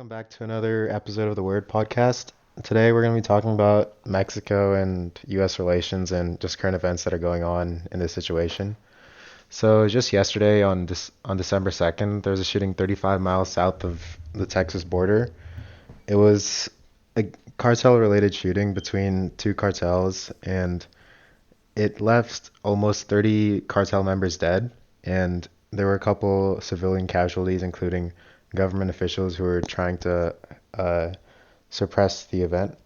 welcome back to another episode of the Word Podcast. Today we're going to be talking about Mexico and US relations and just current events that are going on in this situation. So just yesterday on December 2nd, there was a shooting 35 miles south of the Texas border. It was a cartel-related shooting between two cartels, and it left almost 30 cartel members dead, and there were a couple civilian casualties, including government officials who were trying to uh, suppress the event.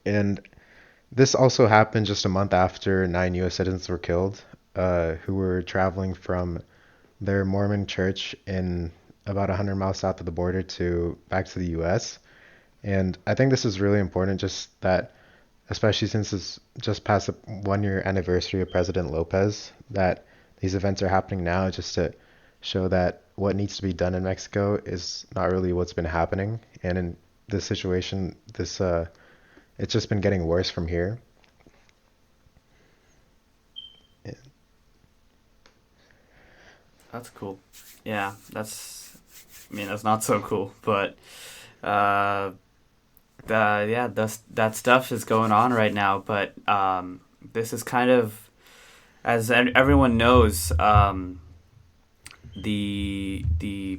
And this also happened just a month after 9 U.S. citizens were killed, who were traveling from their Mormon church in about 100 miles south of the border to back to the U.S. And I think this is really important, just that, especially since it's just past the 1 year anniversary of President Lopez, that these events are happening now just to show that what needs to be done in Mexico is not really what's been happening. And in this situation, it's just been getting worse from here. That's cool. Yeah, that's not so cool, but uh, yeah, that stuff is going on right now. But this is kind of, as everyone knows, the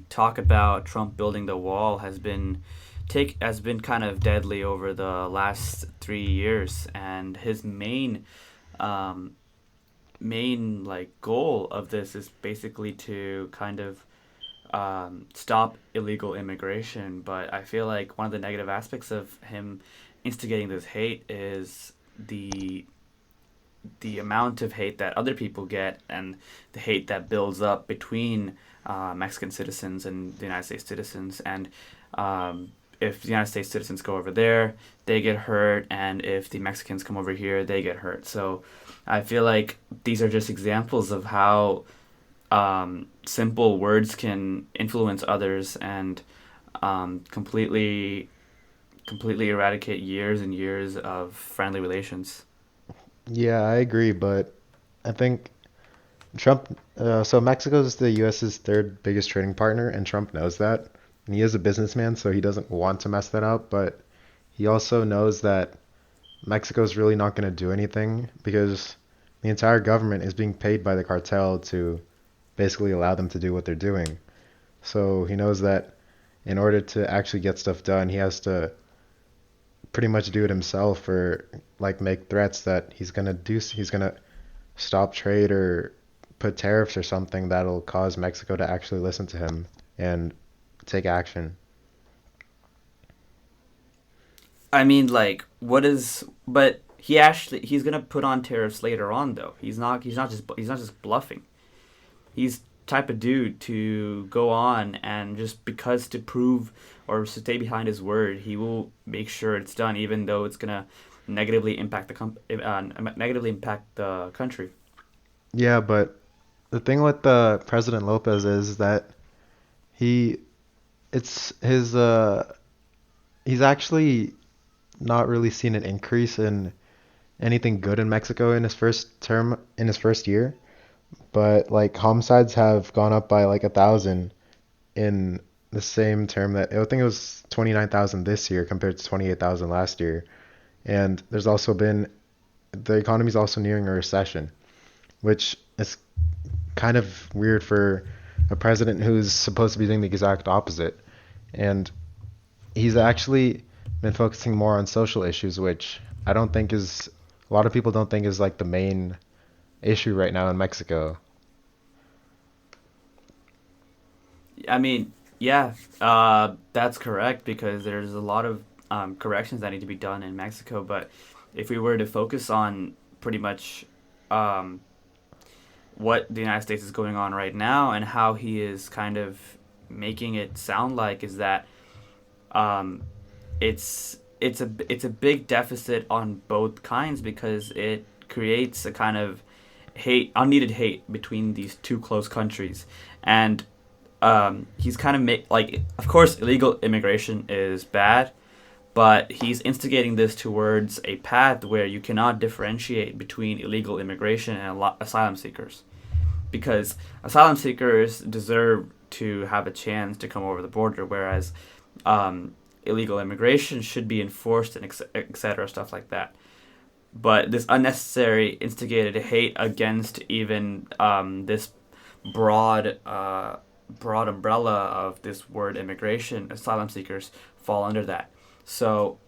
talk about Trump building the wall has been kind of deadly over the last 3 years, and his um, main like goal of this is basically to kind of stop illegal immigration. But I feel like one of the negative aspects of him instigating this hate is the amount of hate that other people get, and the hate that builds up between Mexican citizens and the United States citizens. And if the United States citizens go over there, they get hurt, and if the Mexicans come over here, they get hurt. So I feel like these are just examples of how simple words can influence others and completely eradicate years and years of friendly relations. Yeah, I agree, but I think so Mexico is the US's third biggest trading partner, and Trump knows that. And he is a businessman, so he doesn't want to mess that up, but he also knows that Mexico's really not going to do anything because the entire government is being paid by the cartel to basically allow them to do what they're doing. So he knows that in order to actually get stuff done, he has to pretty much do it himself or like make threats that he's going to stop trade or put tariffs or something that'll cause Mexico to actually listen to him and take action. I mean, like, what is? But he's gonna put on tariffs later on, though. He's not just bluffing. He's type of dude to go on and just because to prove or to stay behind his word, he will make sure it's done, even though it's gonna negatively impact the country. Yeah, but the thing with President Lopez is that he it's his he's actually not really seen an increase in anything good in Mexico in his first year, but like homicides have gone up by like 1,000 in the same term that I think it was 29,000 this year compared to 28,000 last year. And there's also been the economy's also nearing a recession, which is kind of weird for a president who's supposed to be doing the exact opposite. And he's actually been focusing more on social issues, which I don't think is a lot of people don't think is like the main issue right now in Mexico. I mean, yeah, that's correct because there's a lot of corrections that need to be done in Mexico. But if we were to focus on pretty much um, what the United States is going on right now and how he is kind of making it sound like is that um, it's a big deficit on both kinds because it creates a kind of unneeded hate between these two close countries, and he's kind of of course, illegal immigration is bad, but he's instigating this towards a path where you cannot differentiate between illegal immigration and asylum seekers, because asylum seekers deserve to have a chance to come over the border, whereas um, illegal immigration should be enforced and etc. Stuff like that. But this unnecessary instigated hate against even this broad broad umbrella of this word immigration, asylum seekers fall under that. So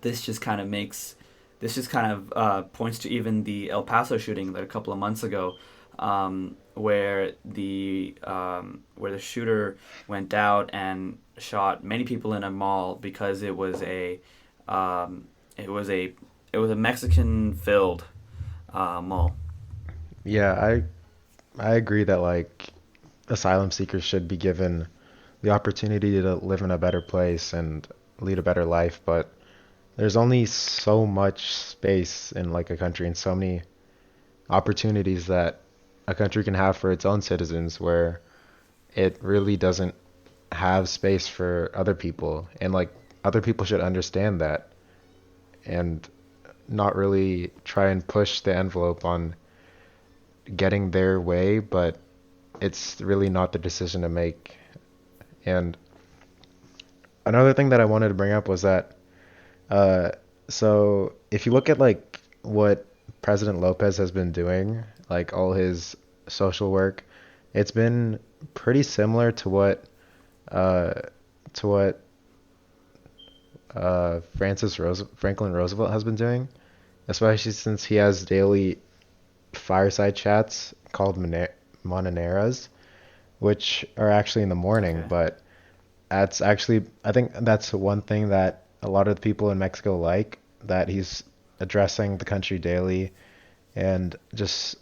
this just kind of makes this just kind of points to even the El Paso shooting like a couple of months ago, where the shooter went out and shot many people in a mall because um, it was a it was a Mexican filled mall. Yeah, I agree that like asylum seekers should be given the opportunity to live in a better place and lead a better life, but there's only so much space in like a country and so many opportunities that a country can have for its own citizens where it really doesn't have space for other people. And like other people should understand that and not really try and push the envelope on getting their way, but it's really not the decision to make. And another thing that I wanted to bring up was that uh so if you look at like what President Lopez has been doing, like all his social work, it's been pretty similar uh to what Franklin Roosevelt has been doing, especially since he has daily fireside chats called Monaneras, which are actually in the morning, Okay. but that's actually, I think that's one thing that a lot of the people in Mexico like, that he's addressing the country daily and just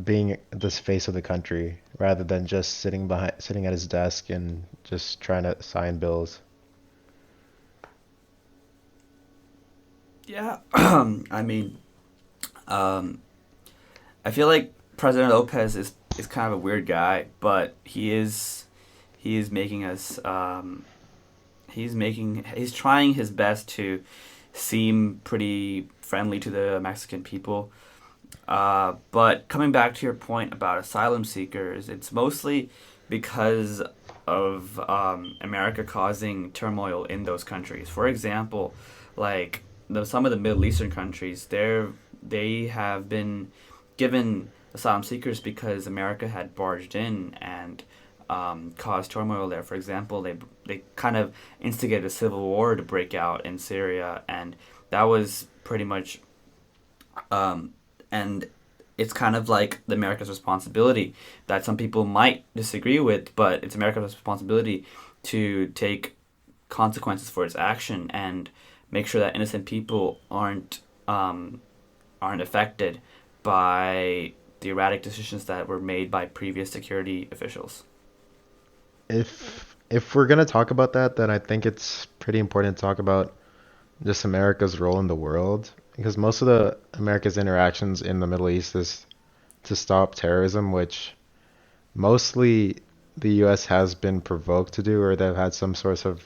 being this face of the country rather than just sitting at his desk and just trying to sign bills. Yeah. I mean, um, I feel like President Lopez is kind of a weird guy, but he is making us he's trying his best to seem pretty friendly to the Mexican people. But coming back to your point about asylum seekers, it's mostly because of America causing turmoil in those countries. For example, like some of the Middle Eastern countries, they have been given asylum seekers because America had barged in and caused turmoil there. For example, they kind of instigated a civil war to break out in Syria, and that was pretty much um, and it's kind of like the America's responsibility that some people might disagree with, but it's America's responsibility to take consequences for its action and make sure that innocent people um, aren't affected by the erratic decisions that were made by previous security officials. If we're gonna talk about that, then I think it's pretty important to talk about just America's role in the world, because most of the America's interactions in the Middle East is to stop terrorism, which mostly the US has been provoked to do, or they've had some sort of,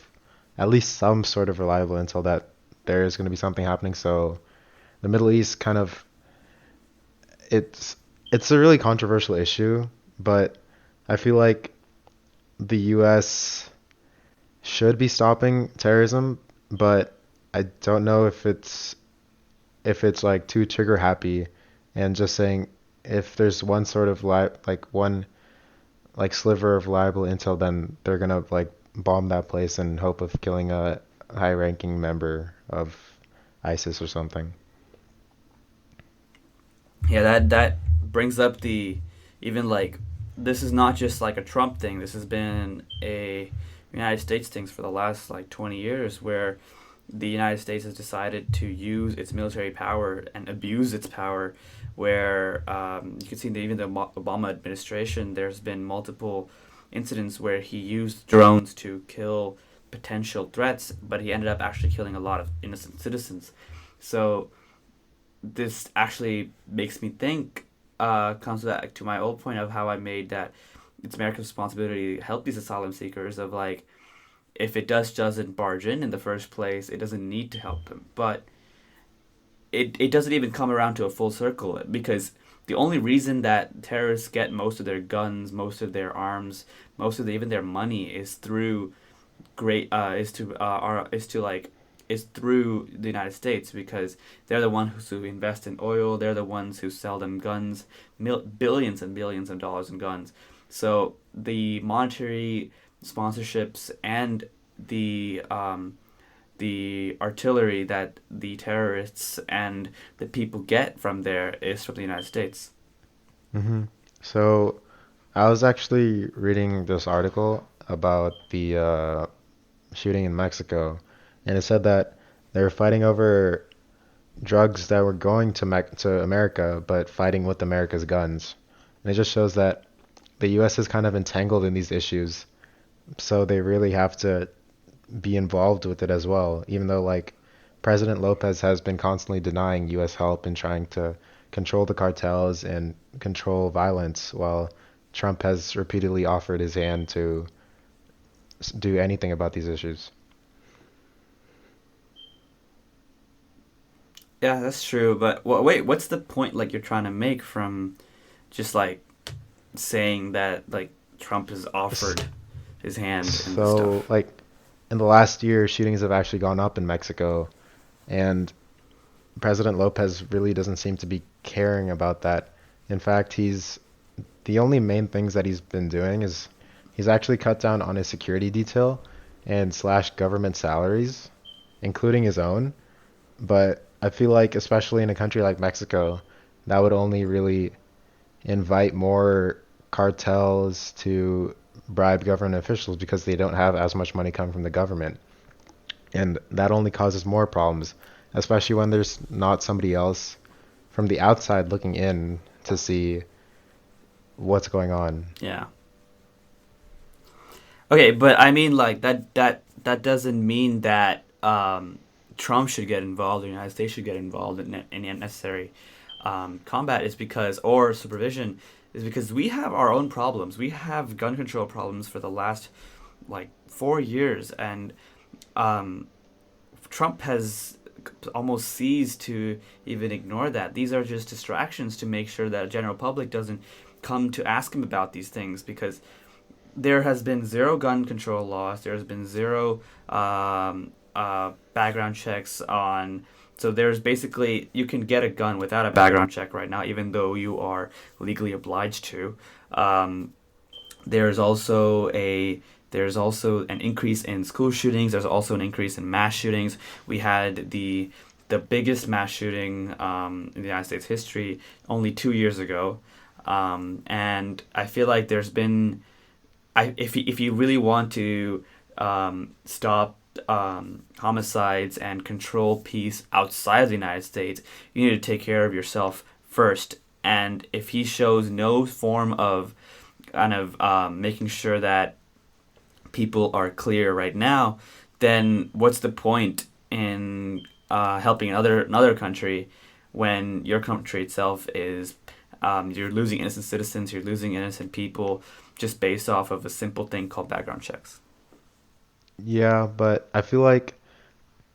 at least some sort of reliable intel that there is going to be something happening. So the Middle East kind of, it's it's a really controversial issue, but I feel like the US should be stopping terrorism, but I don't know if it's like too trigger happy and just saying if there's one sort of like one like sliver of reliable intel, then they're gonna like bomb that place in hope of killing a high-ranking member of ISIS or something. Yeah, that brings up the even like this is not just like a Trump thing. This has been a United States thing for the last like 20 years where the United States has decided to use its military power and abuse its power. Where you can see that even the Obama administration, there's been multiple incidents where he used drones to kill potential threats, but he ended up actually killing a lot of innocent citizens. So this actually makes me think. Comes to my old point of how I made that it's America's responsibility to help these asylum seekers. Of like, if it doesn't barge in the first place, it doesn't need to help them. But it doesn't even come around to a full circle because the only reason that terrorists get most of their guns, most of their arms, most of even their money is through great is to like is through the United States because they're the ones who invest in oil. They're the ones who sell them guns, billions and billions of dollars in guns. So the monetary sponsorships and the artillery that the terrorists and the people get from there is from the United States. Hmm. So I was actually reading this article about the shooting in Mexico, and it said that they were fighting over drugs that were going to America, but fighting with America's guns. And it just shows that the U.S. is kind of entangled in these issues, so they really have to be involved with it as well, even though like President Lopez has been constantly denying US help in trying to control the cartels and control violence, while Trump has repeatedly offered his hand to do anything about these issues. Yeah, that's true. But wait, what's the point like you're trying to make from just like saying that like Trump has offered his hand and So, stuff? like, in the last year, shootings have actually gone up in Mexico, and President Lopez really doesn't seem to be caring about that. In fact, the only main things that he's been doing is he's actually cut down on his security detail and slashed government salaries, including his own. But I feel like, especially in a country like Mexico, that would only really invite more cartels to bribe government officials because they don't have as much money coming from the government. And that only causes more problems, especially when there's not somebody else from the outside looking in to see what's going on. Yeah. Okay, but I mean like that doesn't mean that Trump should get involved, or the United States should get involved in any necessary combat is because or supervision is because we have our own problems. We have gun control problems for the last like 4 years, and um, Trump has almost ceased to even ignore that. These are just distractions to make sure that the general public doesn't come to ask him about these things because there has been zero gun control laws. There's been zero background checks on. So there's basically you can get a gun without a background check right now, even though you are legally obliged to. Um, there's also a there's also an increase in school shootings. There's also an increase in mass shootings. We had the biggest mass shooting in the United States history only 2 years ago, and I feel like there's been if you really want to stop homicides and control peace outside of the United States, you need to take care of yourself first. And if he shows no form of kind of making sure that people are clear right now, then what's the point in helping another country when your country itself is you're losing innocent citizens, you're losing innocent people just based off of a simple thing called background checks. Yeah, but I feel like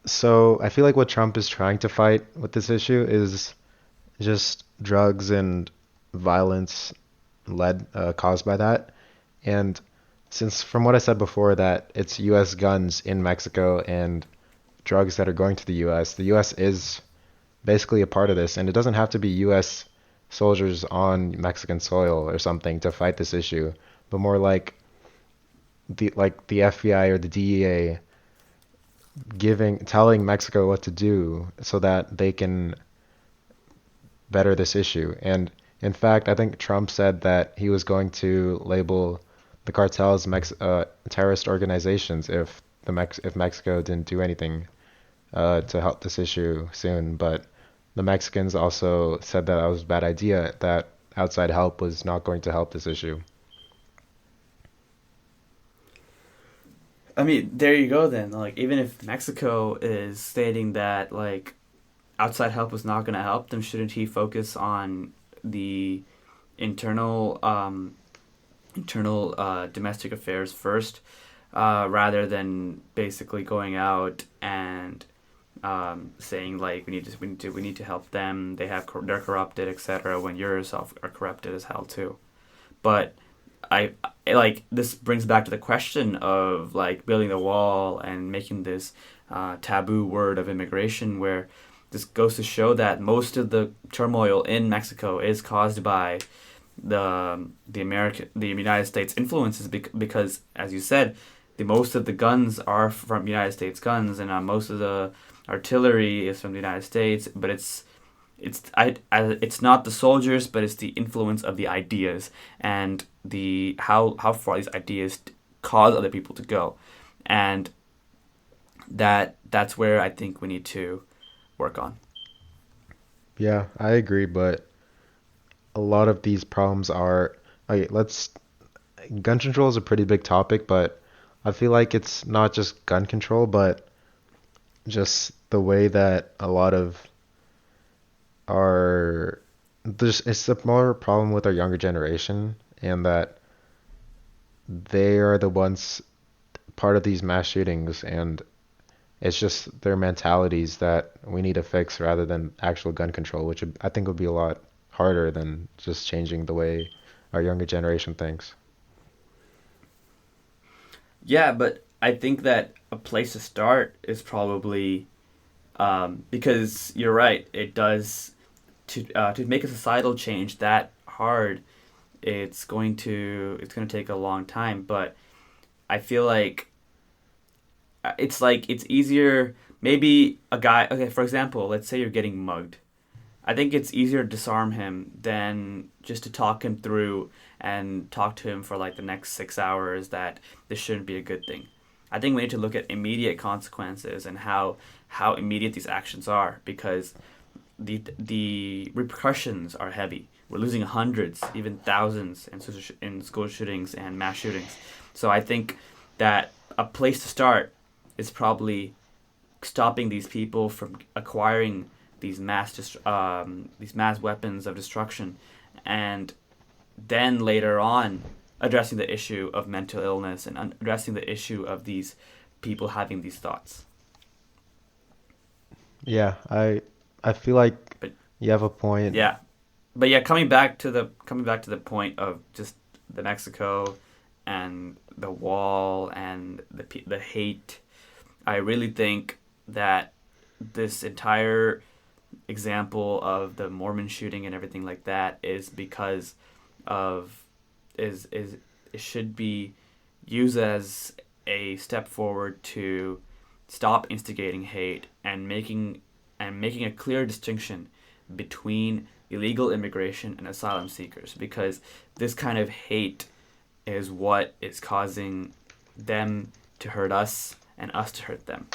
what Trump is trying to fight with this issue is just drugs and violence led caused by that. And since from what I said before that it's US guns in Mexico and drugs that are going to the US is basically a part of this, and it doesn't have to be US soldiers on Mexican soil or something to fight this issue, but more like the FBI or the DEA telling Mexico what to do so that they can better this issue. And in fact, I think Trump said that he was going to label the cartels terrorist organizations if Mexico didn't do anything to help this issue soon. But the Mexicans also said that was a bad idea, that outside help was not going to help this issue. I mean, there you go then. Like, even if Mexico is stating that, like, outside help was not going to help them, shouldn't he focus on the internal, internal domestic affairs first, rather than basically going out and saying like we need to help them. They're corrupted, etc. When you yourself are corrupted as hell too. But like this brings back to the question of like building the wall and making this taboo word of immigration, where this goes to show that most of the turmoil in Mexico is caused by the United States influences, because as you said, the most of the guns are from United States guns, and most of the artillery is from the United States, but it's not the soldiers, but it's the influence of the ideas and the how far these ideas cause other people to go, and that's where I think we need to work on. Yeah, I agree, but a lot of these problems are, okay, let's gun control is a pretty big topic, but I feel like it's not just gun control, but just the way that a lot of our there's it's a more problem with our younger generation, and that they are the ones part of these mass shootings, and it's just their mentalities that we need to fix rather than actual gun control, which I think would be a lot harder than just changing the way our younger generation thinks. Yeah, but I think that a place to start is probably because you're right. It does to make a societal change that hard. It's going to take a long time, but I feel like it's easier. Maybe a guy. Okay, for example, let's say you're getting mugged. I think it's easier to disarm him than just to talk him through and talk to him for like the next 6 hours that this shouldn't be a good thing. I think we need to look at immediate consequences and how immediate these actions are, because the repercussions are heavy. We're losing hundreds, even thousands in school shootings and mass shootings. So I think that a place to start is probably stopping these people from acquiring these mass weapons of destruction, and then later on addressing the issue of mental illness and addressing the issue of these people having these thoughts. Yeah, I feel like But you have a point. yeah, but yeah, coming back to the point of just the Mexico and the wall and the hate. I really think that this entire example of the Mormon shooting and everything like that is because of is it should be used as a step forward to stop instigating hate and making a clear distinction between illegal immigration and asylum seekers, because this kind of hate is what is causing them to hurt us and us to hurt them.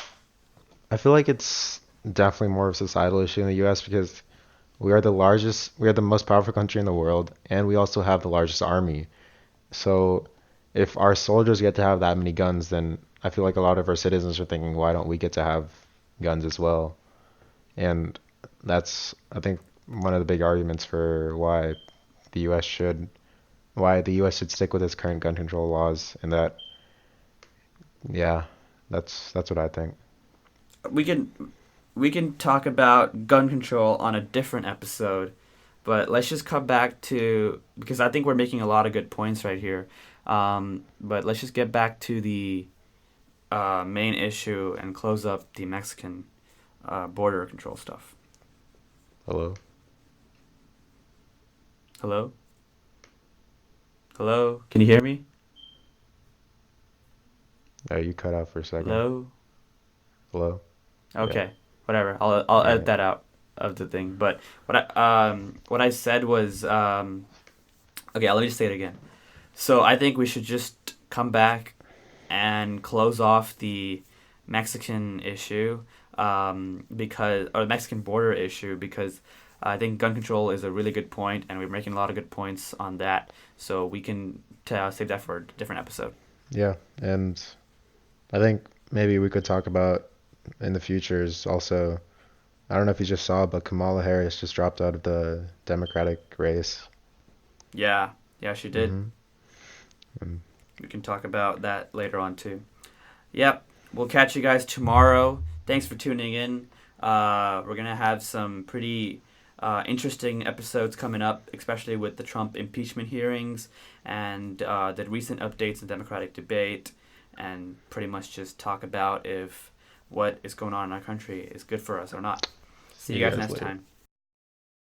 I feel like it's definitely more of a societal issue in the US because we are the most powerful country in the world, and we also have the largest army. So if our soldiers get to have that many guns, then I feel like a lot of our citizens are thinking, why don't we get to have guns as well? And that's, I think, one of the big arguments for the US should, why the US should stick with its current gun control laws, and that, yeah, that's what I think. We can we can talk about gun control on a different episode, but let's just come back to, because I think we're making a lot of good points right here. But let's just get back to the main issue and close up the Mexican border control stuff. Hello? Hello? Hello? Can you hear me? Oh, you cut out for a second. Hello? Hello? Yeah. Okay, whatever. I'll All edit right. that out of the thing. But what I said was okay. Let me just say it again. So I think we should just come back and close off the Mexican issue, or the Mexican border issue, because I think gun control is a really good point, and we're making a lot of good points on that. So we can save that for a different episode. Yeah, and I think maybe we could talk about in the future is also, I don't know if you just saw, but Kamala Harris just dropped out of the Democratic race. Yeah, yeah, she did. Hmm. And We can talk about that later on too. Yep. We'll catch you guys tomorrow. Thanks for tuning in. We're gonna have some pretty interesting episodes coming up, especially with the Trump impeachment hearings and the recent updates in Democratic debate, and pretty much just talk about if what is going on in our country is good for us or not. See See you you guys guys next later. time.